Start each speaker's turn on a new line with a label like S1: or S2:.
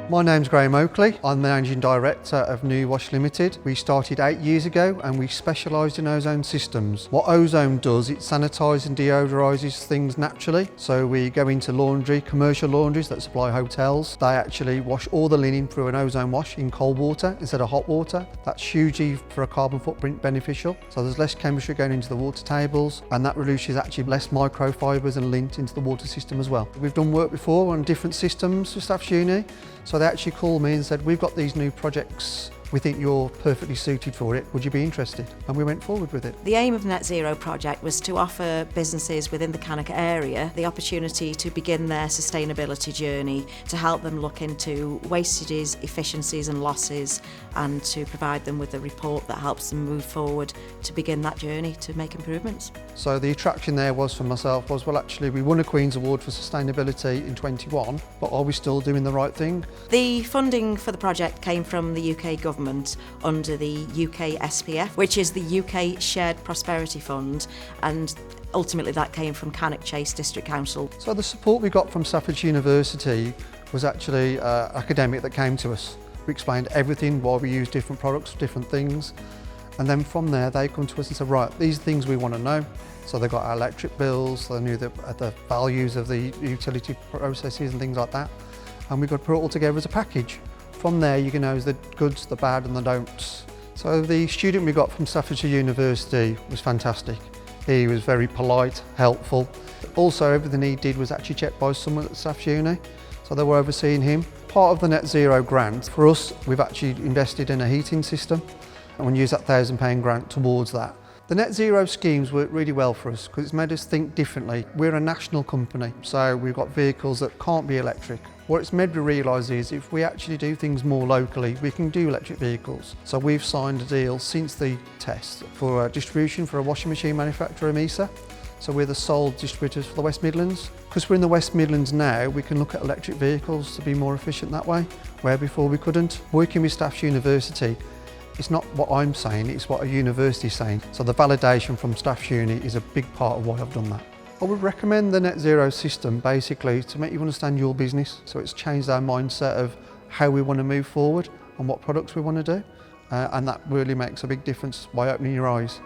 S1: My name's Graham Oakley. I'm the Managing Director of Nuwash Limited. We started 8 years ago and we specialised in ozone systems. What ozone does, it sanitises and deodorises things naturally. So we go into commercial laundries that supply hotels. They actually wash all the linen through an ozone wash in cold water instead of hot water. That's hugely, for a carbon footprint, beneficial. So there's less chemistry going into the water tables, and that releases actually less microfibres and lint into the water system as well. We've done work before on different systems for Staffs Uni. So they actually called me and said, we've got these new projects, we think you're perfectly suited for it, would you be interested? And we went forward with it.
S2: The aim of Net Zero project was to offer businesses within the Cannock area the opportunity to begin their sustainability journey, to help them look into wastages, efficiencies and losses, and to provide them with a report that helps them move forward to begin that journey to make improvements.
S1: So the attraction there was for myself was, well, actually we won a Queen's Award for Sustainability in 21, but are we still doing the right thing?
S2: The funding for the project came from the UK government under the UK SPF, which is the UK Shared Prosperity Fund, and ultimately that came from Cannock Chase District Council.
S1: So the support we got from Staffs University was actually academic that came to us. We explained everything, why we use different products, different things. And then from there, they come to us and said, right, these are things we want to know. So they got our electric bills, they knew the values of the utility processes and things like that. And we got to put it all together as a package. From there, you can know the goods, the bad and the don'ts. So the student we got from Staffordshire University was fantastic. He was very polite, helpful. Also, everything he did was actually checked by someone at Staffs Uni. So they were overseeing him. Part of the Net Zero grant, for us, we've actually invested in a heating system and we use that £1,000 grant towards that. The Net Zero schemes work really well for us because it's made us think differently. We're a national company, so we've got vehicles that can't be electric. What it's made me realise is if we actually do things more locally, we can do electric vehicles. So we've signed a deal since the test for distribution for a washing machine manufacturer, MESA. So we're the sole distributors for the West Midlands. Because we're in the West Midlands now, we can look at electric vehicles to be more efficient that way, where before we couldn't. Working with Staffs University, it's not what I'm saying, it's what a university is saying. So the validation from Staffs Uni is a big part of why I've done that. I would recommend the Net Zero system basically to make you understand your business. So it's changed our mindset of how we want to move forward and what products we want to do. And that really makes a big difference by opening your eyes.